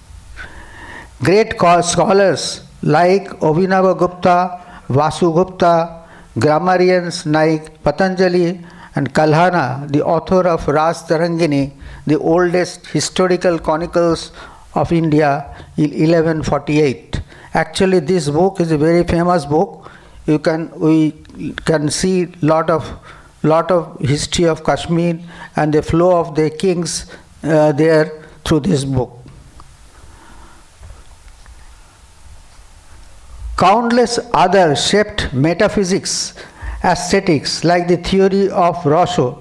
Great scholars like Abhinavagupta, Vasugupta, grammarians like Patanjali and Kalhana, the author of Ras Tarangini, the oldest historical chronicles of India, in 1148. Actually, this book is a very famous book. We can see lot of history of Kashmir and the flow of the kings there through this book. Countless others shaped metaphysics, aesthetics, like the theory of Rosho,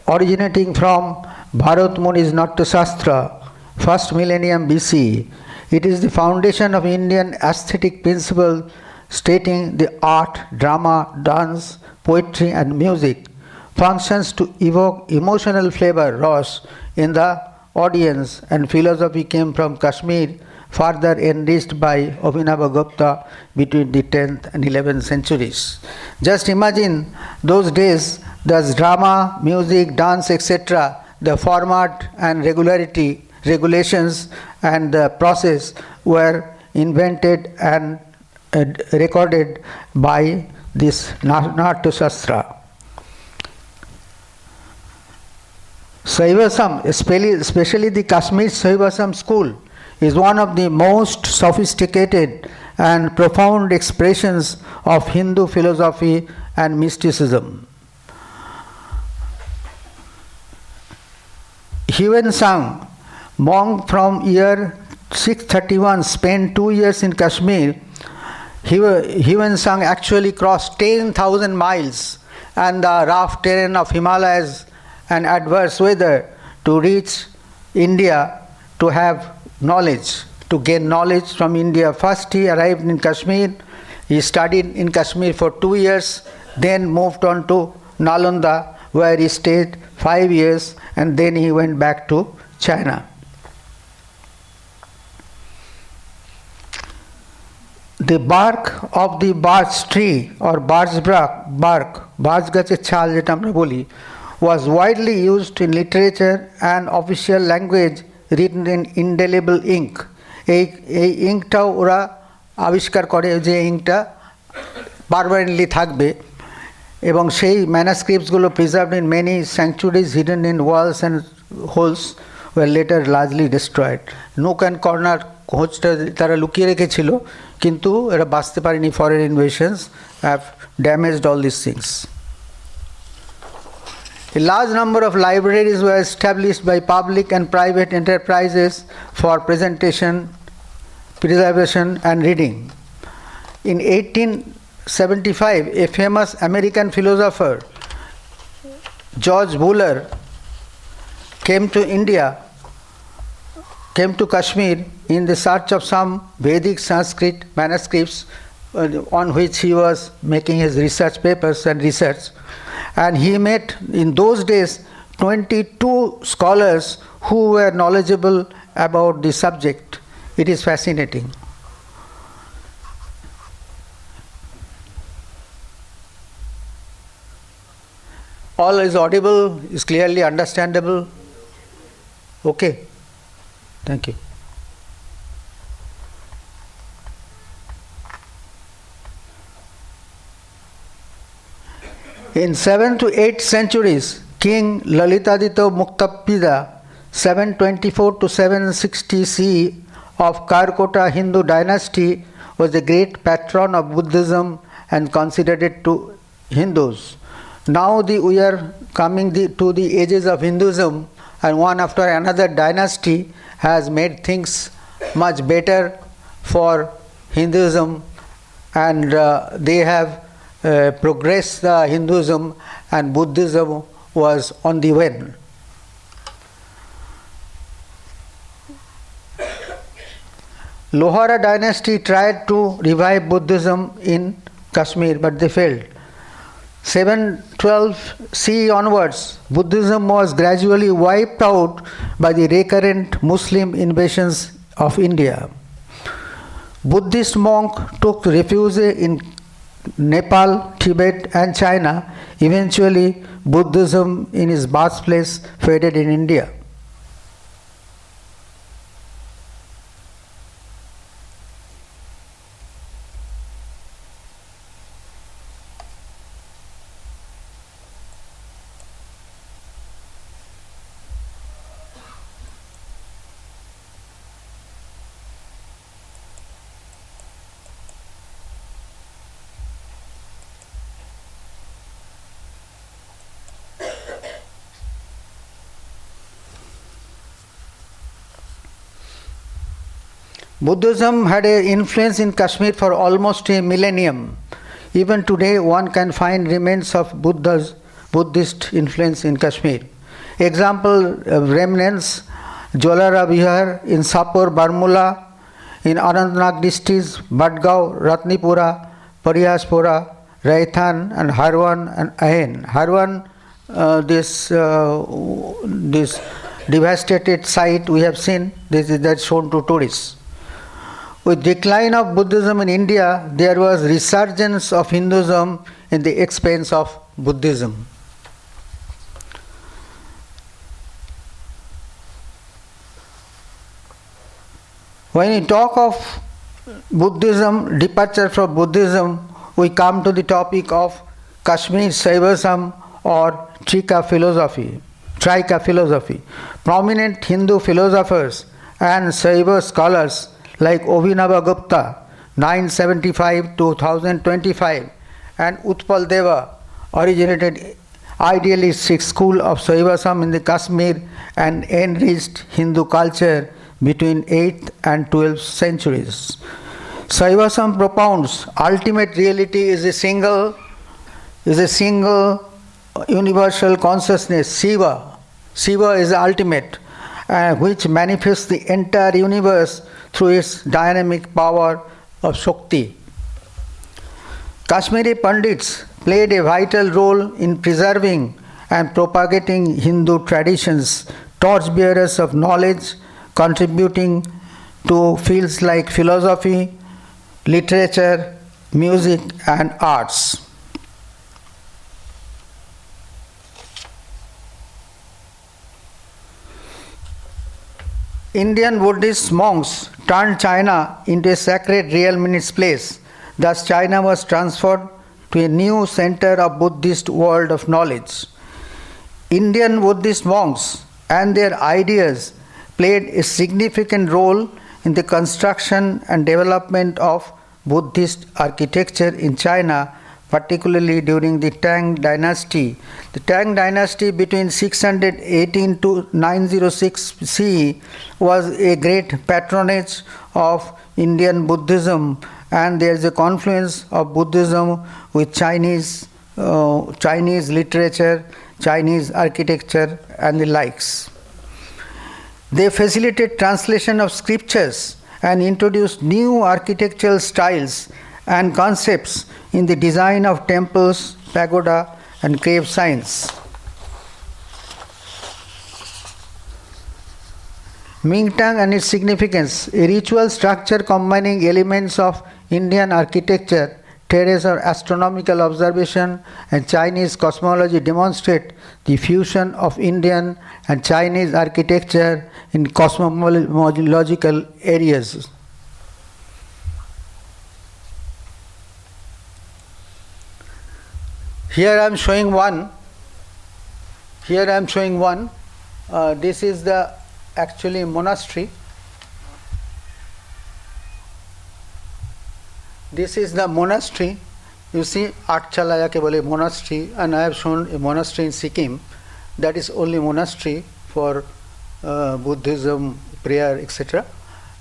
originating from Bharat Muni's Natya Shastra, 1st millennium BCE. It is the foundation of Indian aesthetic principle, stating the art, drama, dance, poetry and music functions to evoke emotional flavor, Ros, in the audience, and philosophy came from Kashmir, further enriched by Abhinavagupta between the 10th and 11th centuries. Just imagine those days, there's drama, music, dance, etc. The format and regulations and the process were invented and recorded by this Natya Shastra. Saivism, especially the Kashmir Saivism school, is one of the most sophisticated and profound expressions of Hindu philosophy and mysticism. Hiuen Sang, monk from year 631, spent 2 years in Kashmir. Hiuen Sang actually crossed 10,000 miles and the rough terrain of Himalayas and adverse weather to reach India to have knowledge, to gain knowledge from India. First he arrived in Kashmir, he studied in Kashmir for 2 years, then moved on to Nalanda where he stayed 5 years and then he went back to China. The bark of the birch tree or birch bark, gacheর ছাল যেটা আমরা বলি, was widely used in literature and official language, written in indelible ink. এই ইঙ্কটাও ওরা আবিষ্কার করে যে ইঙ্কটা permanently থাকবে এবং সেই ম্যানাস্ক্রিপ্টসগুলো preserved in many sanctuaries hidden in walls and holes were later largely destroyed. Nook and corner খোঁজটা তারা লুকিয়ে রেখেছিল, কিন্তু এরা বাঁচতে পারেনি, foreign invasions have damaged all this things. A large number of libraries were established by public and private enterprises for presentation, preservation, and reading. In 1875, a famous American philosopher, George Buller, came to Kashmir in the search of some Vedic Sanskrit manuscripts on which he was making his research papers and research. And he met, in those days, 22 scholars who were knowledgeable about the subject. It is fascinating. All is audible, is clearly understandable. Okay. Thank you. In 7th to 8th centuries, King Lalitaditya Muktapida, 724 to 760 CE, of Karkota Hindu dynasty, was the great patron of Buddhism and considered it to Hindus. Now we are coming to the ages of Hinduism, and one after another dynasty has made things much better for Hinduism, and they have progressed the Hinduism, and Buddhism was on the wane. Lohara dynasty tried to revive Buddhism in Kashmir, but they failed. 712 CE onwards, Buddhism was gradually wiped out by the recurrent Muslim invasions of India. Buddhist monks took refuge in Nepal, Tibet, and China. Eventually, Buddhism in its birthplace faded in India. Buddhism had an influence in Kashmir for almost a millennium. Even today, one can find remains of Buddhist influence in Kashmir. Example remnants: Jolara Vihar in Sapur, Barmula, in Anantnag districts, Badgaon, Ratnipura, Parihaspura, Raithan, and Harwan and Ahen. Harwan, this devastated site we have seen. That's shown to tourists. With decline of Buddhism in India, there was resurgence of Hinduism in the expense of Buddhism. When we talk of Buddhism, departure from Buddhism, we come to the topic of Kashmir Shaivism or Trika philosophy. Prominent Hindu philosophers and Shaiva scholars like Abhinava Gupta, 975 to 1025, and Utpal Deva originated idealistic school of Shaivism in the Kashmir and enriched Hindu culture between 8th and 12th centuries. Shaivism propounds ultimate reality is a single universal consciousness, Shiva. Shiva is the ultimate, which manifests the entire universe through its dynamic power of Shakti. Kashmiri Pandits played a vital role in preserving and propagating Hindu traditions, torchbearers of knowledge, contributing to fields like philosophy, literature, music, and arts. Indian Buddhist monks turned China into a sacred realm in its place. Thus, China was transferred to a new center of Buddhist world of knowledge. Indian Buddhist monks and their ideas played a significant role in the construction and development of Buddhist architecture in China, particularly during the Tang dynasty. The Tang dynasty between 618 to 906 CE was a great patronage of Indian Buddhism, and there is a confluence of Buddhism with Chinese literature, Chinese architecture, and the likes. They facilitate translation of scriptures and introduced new architectural styles and concepts in the design of temples, pagoda, and cave signs. Mingtang and its significance, a ritual structure combining elements of Indian architecture, terrace or astronomical observation, and Chinese cosmology demonstrate the fusion of Indian and Chinese architecture in cosmological areas. Here I am showing one. This is the actually monastery. This is the monastery. You see, Atchala ke bole monastery, and I have shown a monastery in Sikkim. That is only monastery for Buddhism, prayer, etc.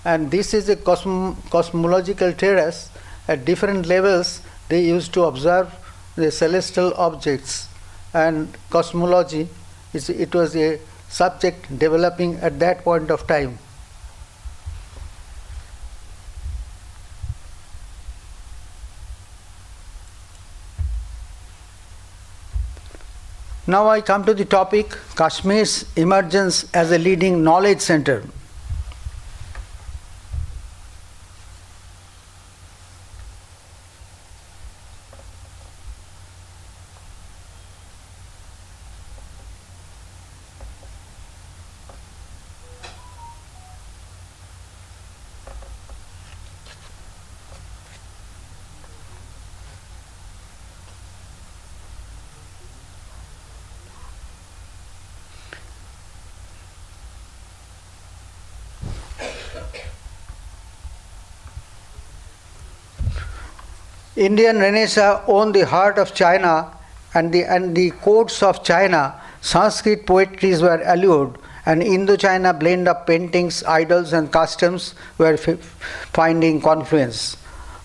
And this is a cosmological terrace. At different levels, they used to observe the celestial objects and cosmology. It was a subject developing at that point of time. Now I come to the topic, Kashmir's emergence as a leading knowledge center. Indian Renaissance owned the heart of China and the courts of China. Sanskrit poetries were allured, and Indo-China blend of paintings, idols, and customs were finding confluence.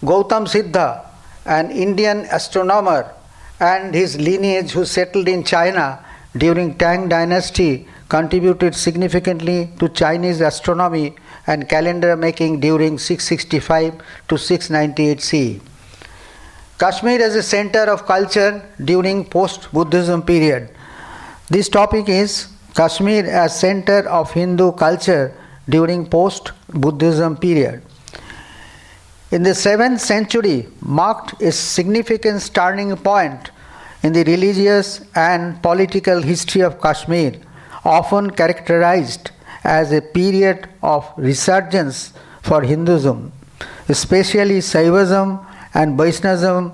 Gautam Siddha, an Indian astronomer, and his lineage who settled in China during Tang dynasty, contributed significantly to Chinese astronomy and calendar making during 665 to 698 CE. Kashmir as a center of culture during post-Buddhism period. This topic is Kashmir as center of Hindu culture during post-Buddhism period. In the 7th century marked a significant turning point in the religious and political history of Kashmir, often characterized as a period of resurgence for Hinduism, especially Shaivism and Vaishnavism,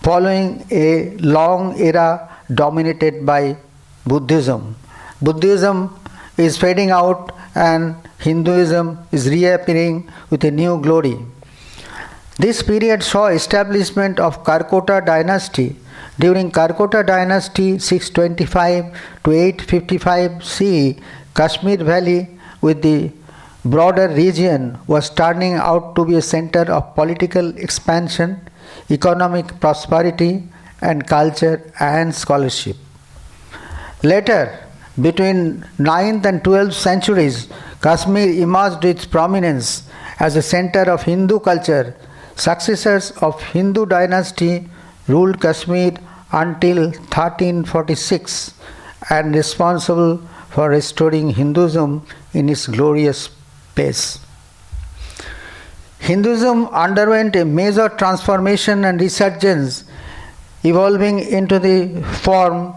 following a long era dominated by Buddhism. Buddhism is fading out and Hinduism is reappearing with a new glory. This period saw establishment of Karkota dynasty. During Karkota dynasty 625 to 855 CE, Kashmir Valley with the broader region was turning out to be a center of political expansion, economic prosperity, and culture and scholarship. Later, between 9th and 12th centuries, Kashmir emerged with prominence as a center of Hindu culture. Successors of Hindu dynasty ruled Kashmir until 1346 and responsible for restoring Hinduism in its glorious pace. Hinduism underwent a major transformation and resurgence, evolving into the form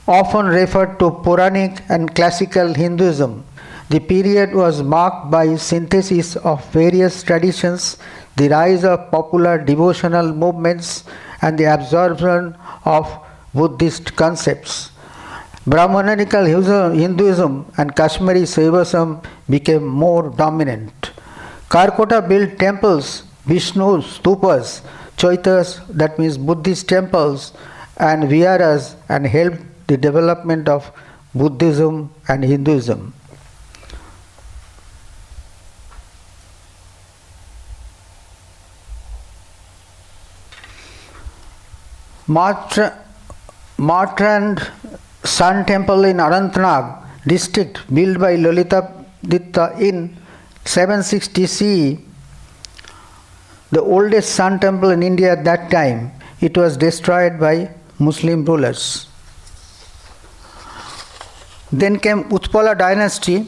often referred to Puranic and classical Hinduism. The period was marked by synthesis of various traditions, the rise of popular devotional movements, and the absorption of Buddhist concepts. Brahmanical Hinduism and Kashmiri Shaivism became more dominant. Karkota built temples Vishnu stupas, chaitas, that means Buddhist temples, and viharas, and helped the development of Buddhism and Hinduism. Martrand Sun Temple in Anantnag district, built by Lalitaditya in 760 CE, the oldest sun temple in India at that time. It was destroyed by Muslim rulers. Then came Utpala dynasty,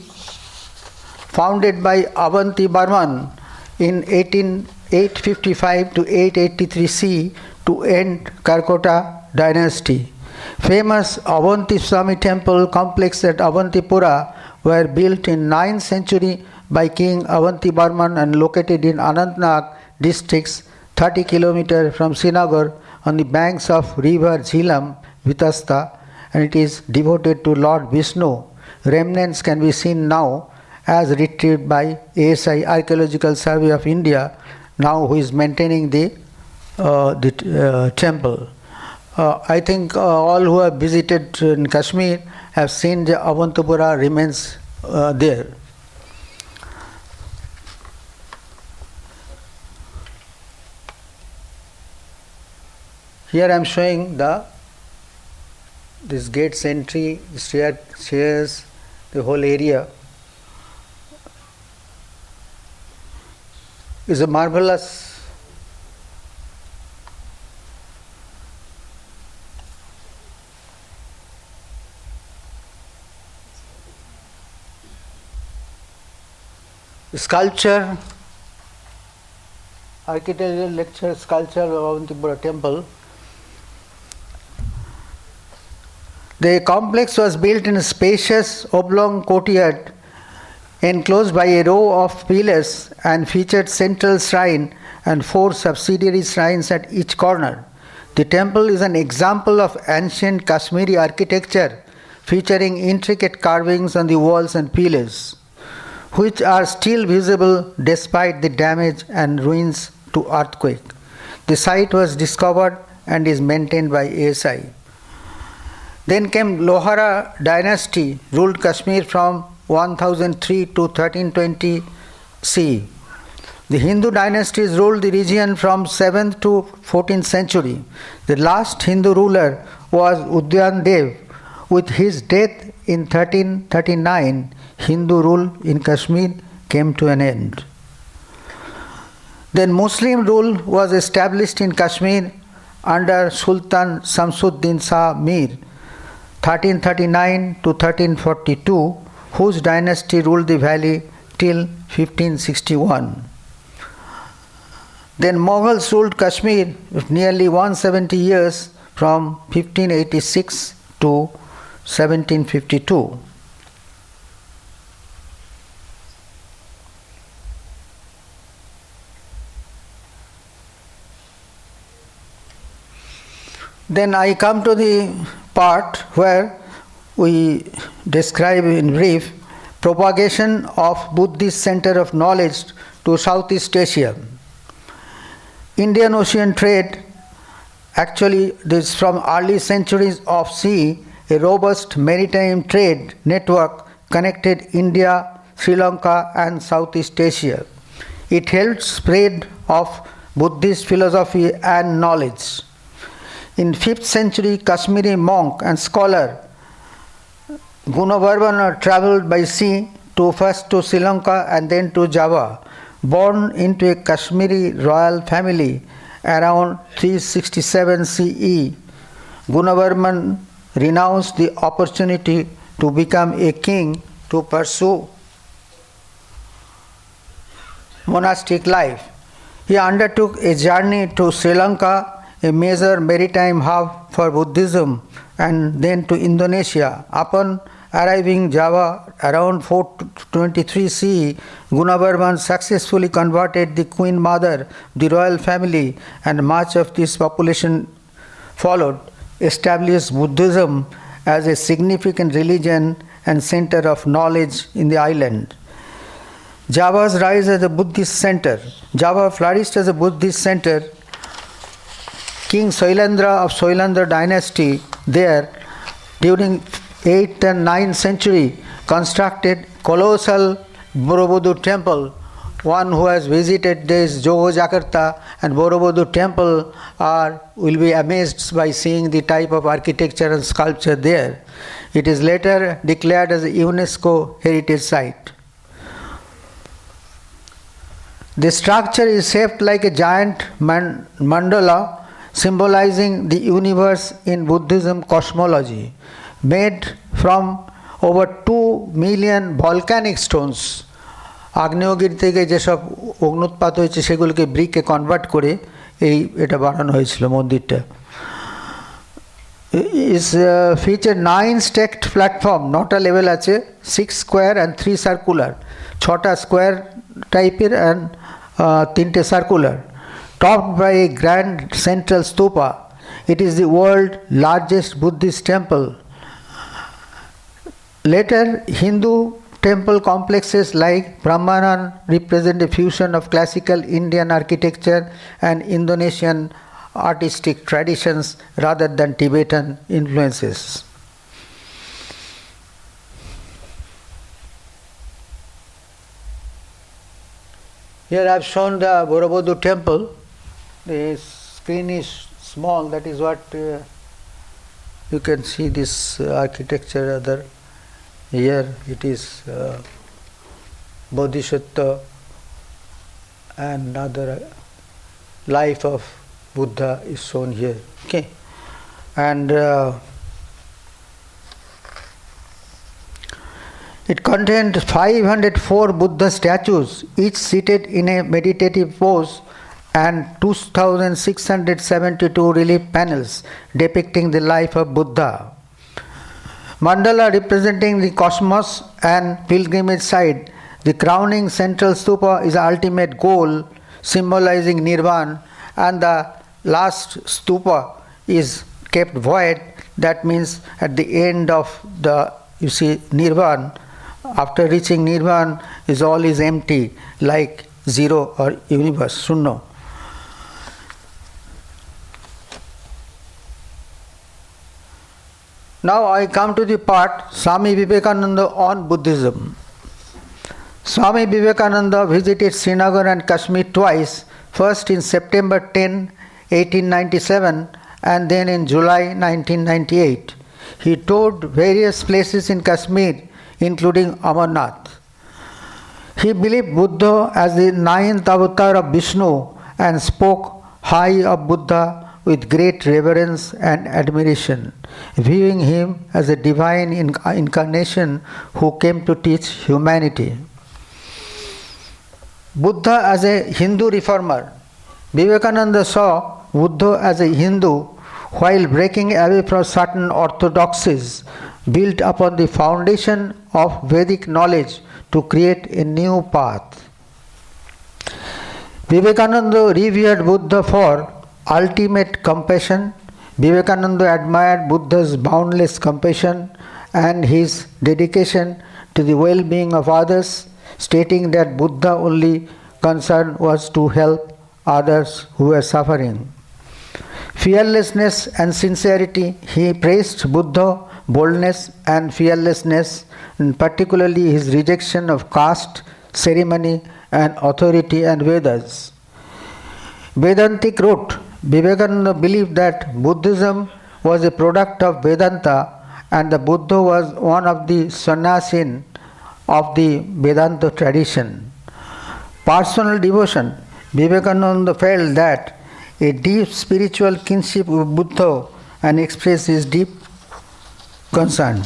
founded by Avanti Barman in 855 to 883 CE to end Karkota dynasty. Famous Avanti Swami temple complex at Avantipura were built in 9th century by King Avanti Barman and located in Anantnag districts 30 km from Srinagar on the banks of river Jhelum, Vitasta, and it is devoted to Lord Vishnu. Remnants can be seen now as retrieved by ASI Archaeological Survey of India, now who is maintaining the temple. I think all who have visited in Kashmir have seen the Avantipura remains there. Here I am showing this gate's entry, stairs, the whole area. Is a marvelous sculpture, architectural lecture sculpture of Avantipura temple. The complex was built in a spacious oblong courtyard enclosed by a row of pillars and featured central shrine and 4 subsidiary shrines at each corner. The temple is an example of ancient Kashmiri architecture featuring intricate carvings on the walls and pillars, which are still visible despite the damage and ruins to earthquake. The site was discovered and is maintained by ASI. Then came Lohara dynasty, ruled Kashmir from 1003 to 1320 CE. The Hindu dynasties ruled the region from 7th to 14th century. The last Hindu ruler was Udyan Dev. With his death in 1339, Hindu rule in Kashmir came to an end. Then Muslim rule was established in Kashmir under Sultan Samsuddin Shah Mir, 1339 to 1342, whose dynasty ruled the valley till 1561. Then Mughals ruled Kashmir for nearly 170 years from 1586 to 1752. Then I come to the part where we describe in brief propagation of Buddhist center of knowledge to Southeast Asia. Indian Ocean trade, actually this from early centuries of sea, a robust maritime trade network connected India, Sri Lanka and Southeast Asia. It helped spread of Buddhist philosophy and knowledge. In 5th century, Kashmiri monk and scholar Gunavardhana travelled by sea first to Sri Lanka and then to Java. Born into a Kashmiri royal family around 367 CE, Gunavardhana renounced the opportunity to become a king to pursue monastic life. He undertook a journey to Sri Lanka, a major maritime hub for Buddhism, and then to Indonesia. Upon arriving Java around 423 CE, Gunavardhana successfully converted the Queen Mother, the royal family, and much of this population followed, established Buddhism as a significant religion and center of knowledge in the island. Java's rise as a Buddhist center Java flourished as a Buddhist center. King Shailandra of Shailandra dynasty there during 8th and 9th century constructed colossal Borobudur temple. One who has visited this Jogo Jakarta and Borobudur temple will be amazed by seeing the type of architecture and sculpture there. It is later declared as a UNESCO heritage site. The structure is shaped like a giant mandala symbolizing the universe in Buddhism cosmology, made from over 2 million volcanic stones. আগ্নেয়গিরি থেকে যেসব অগ্নুৎপাত হয়েছে সেগুলোকে ব্রিকে convert করে এটা বানানো হয়েছিল মন্দিরটা। is featured 9 stacked platform, নটা লেভেল আছে, 6 square and 3 circular, 6টা স্কোয়ার টাইপের and 3টে circular, topped by a grand central stupa. It is the world's largest Buddhist temple. Later, Hindu temple complexes like Brahmanan represent a fusion of classical Indian architecture and Indonesian artistic traditions rather than Tibetan influences. Here I have shown the Borobudur temple. The screen is small, that is what you can see this architecture other. Here it is Bodhisattva and other life of Buddha is shown here. Okay, and it contained 504 Buddha statues, each seated in a meditative pose, and 2,672 relief panels depicting the life of Buddha. Mandala representing the cosmos and pilgrimage site. The crowning central stupa is the ultimate goal, symbolizing nirvana, and the last stupa is kept void. That means at the end of the, you see, nirvana, after reaching nirvana, all is empty, like zero or universe, shunno. Now I come to the part Swami Vivekananda on Buddhism. Swami Vivekananda visited Srinagar and Kashmir twice, first in September 10, 1897 and then in July 1998. He toured various places in Kashmir including Amarnath. He believed Buddha as the 9th avatar of Vishnu and spoke high of Buddha with great reverence and admiration, viewing him as a divine incarnation who came to teach humanity. Buddha as a Hindu reformer. Vivekananda saw Buddha as a Hindu while breaking away from certain orthodoxies built upon the foundation of Vedic knowledge to create a new path. Vivekananda revered Buddha for ultimate compassion. Vivekananda admired Buddha's boundless compassion and his dedication to the well-being of others, stating that Buddha only concern was to help others who were suffering. Fearlessness and sincerity. He praised Buddha's boldness and fearlessness, and particularly his rejection of caste, ceremony and authority and Vedas. Vedantic wrote, Vivekananda believed that Buddhism was a product of Vedanta and the Buddha was one of the sannyasin of the Vedanta tradition. Personal devotion. Vivekananda felt that a deep spiritual kinship with Buddha and expressed his deep concern.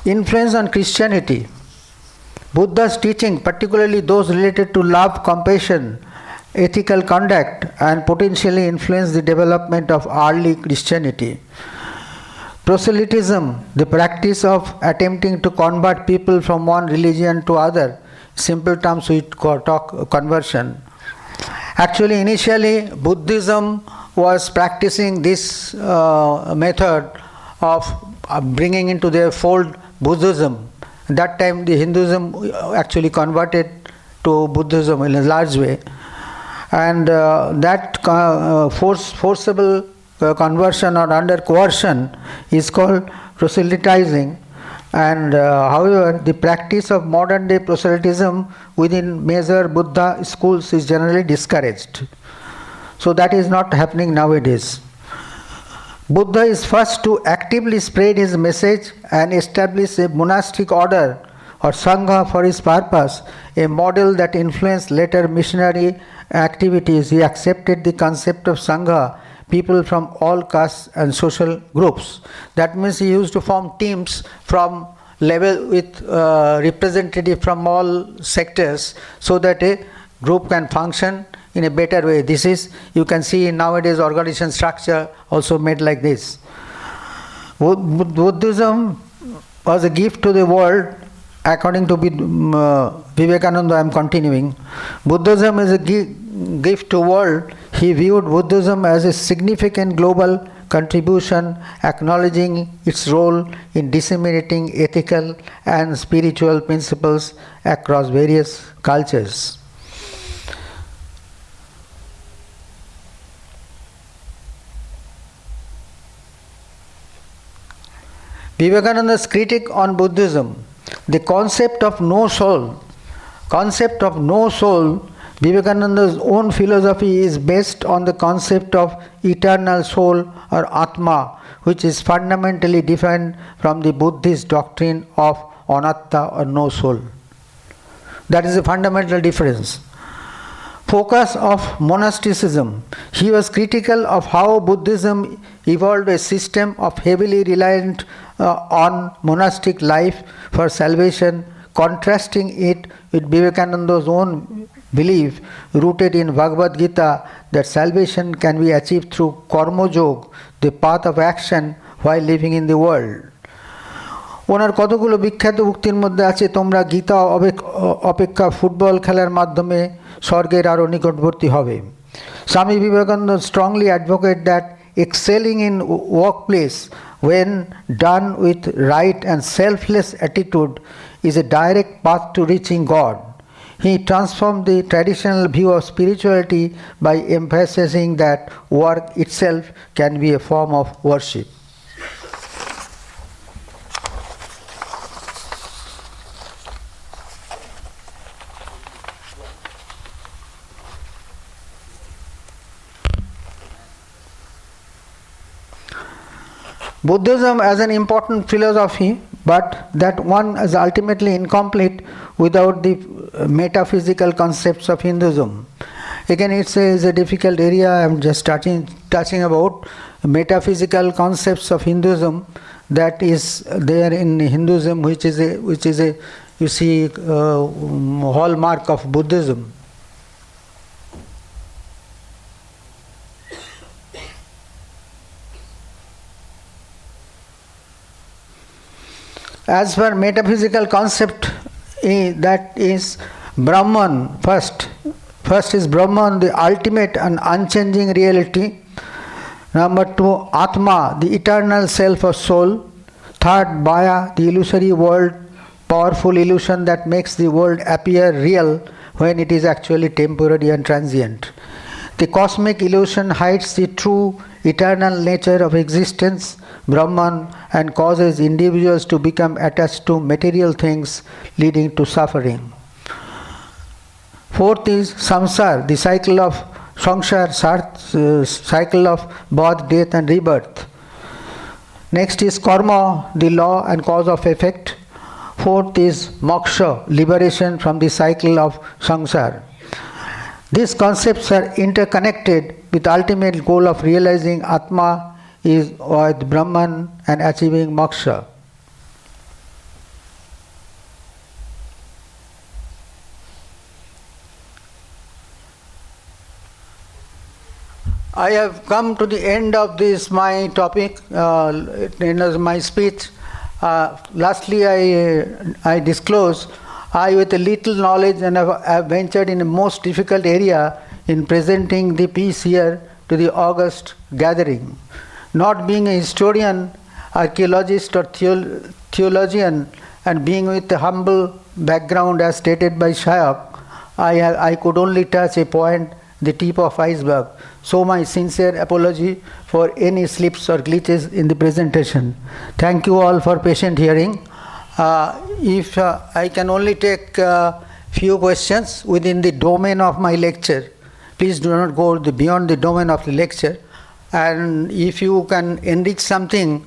Influence on Christianity. Buddha's teaching, particularly those related to love, compassion, ethical conduct, and potentially influenced the development of early Christianity. Proselytism, the practice of attempting to convert people from one religion to other. Simple terms we talk conversion. Actually, initially, Buddhism was practicing this method of bringing into their fold Buddhism. That time, the Hinduism actually converted to Buddhism in a large way. And that forcible conversion or under coercion is called proselytizing. And however, the practice of modern day proselytism within major Buddha schools is generally discouraged. So that is not happening nowadays. Buddha is first to actively spread his message and establish a monastic order or sangha for his purpose, a model that influenced later missionary activities. He accepted the concept of sangha, people from all castes and social groups. That means he used to form teams from level with representative from all sectors so that a group can function in a better way. This is, you can see nowadays organization structure also made like this. Buddhism was a gift to the world. According to Vivekananda, I am continuing. Buddhism is a gift to world. He viewed Buddhism as a significant global contribution, acknowledging its role in disseminating ethical and spiritual principles across various cultures. Vivekananda's critique on Buddhism, the concept of no soul, Vivekananda's own philosophy is based on the concept of eternal soul or Atma, which is fundamentally different from the Buddhist doctrine of anatta or no soul. That is a fundamental difference. Focus of monasticism. He was critical of how Buddhism evolved a system of heavily reliant on monastic life for salvation, contrasting it with Vivekananda's own belief rooted in Bhagavad Gita that salvation can be achieved through karma yoga, the path of action while living in the world. ওনার কতগুলো বিখ্যাত উক্তির মধ্যে আছে, তোমরা গীতা অপেক্ষা football খেলার মাধ্যমে স্বর্গের আরও নিকটবর্তী হবে। Swami Vivekananda strongly advocate that excelling in workplace when done with right and selfless attitude is a direct path to reaching God. He transformed the traditional view of spirituality by emphasizing that work itself can be a form of worship. Buddhism as an important philosophy, but that one is ultimately incomplete without the metaphysical concepts of Hinduism. Again, it's a difficult area. I'm just touching about metaphysical concepts of Hinduism that is there in Hinduism, which is a you see hallmark of Buddhism. As per metaphysical concept, that is Brahman first. First is Brahman, the ultimate and unchanging reality. Number two, Atma, the eternal self or soul. Third, Maya, the illusory world, powerful illusion that makes the world appear real when it is actually temporary and transient. The cosmic illusion hides the true eternal nature of existence, Brahman, and causes individuals to become attached to material things, leading to suffering. Fourth is samsara, the cycle of samsara, cycle of birth, death and rebirth. Next is karma, the law and cause of effect. Fourth is moksha, liberation from the cycle of samsara. These concepts are interconnected with the ultimate goal of realizing Atma is with Brahman and achieving moksha. I have come to the end of this my topic, end of my speech. Lastly, I disclose I with a little knowledge and have ventured in a most difficult area in presenting the piece here to the august gathering. Not being a historian, archaeologist or theologian, and being with a humble background as stated by Shayak, I could only touch a point, the tip of iceberg. So my sincere apology for any slips or glitches in the presentation. Thank you all for patient hearing. If I can only take few questions within the domain of my lecture, please do not go beyond the domain of the lecture. And if you can enrich something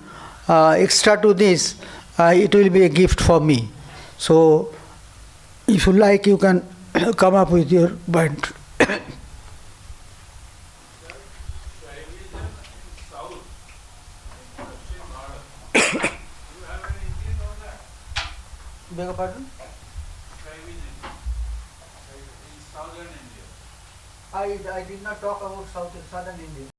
extra to this, it will be a gift for me. So if you like, you can come up with your point. Beg your pardon? I did not talk about southern India.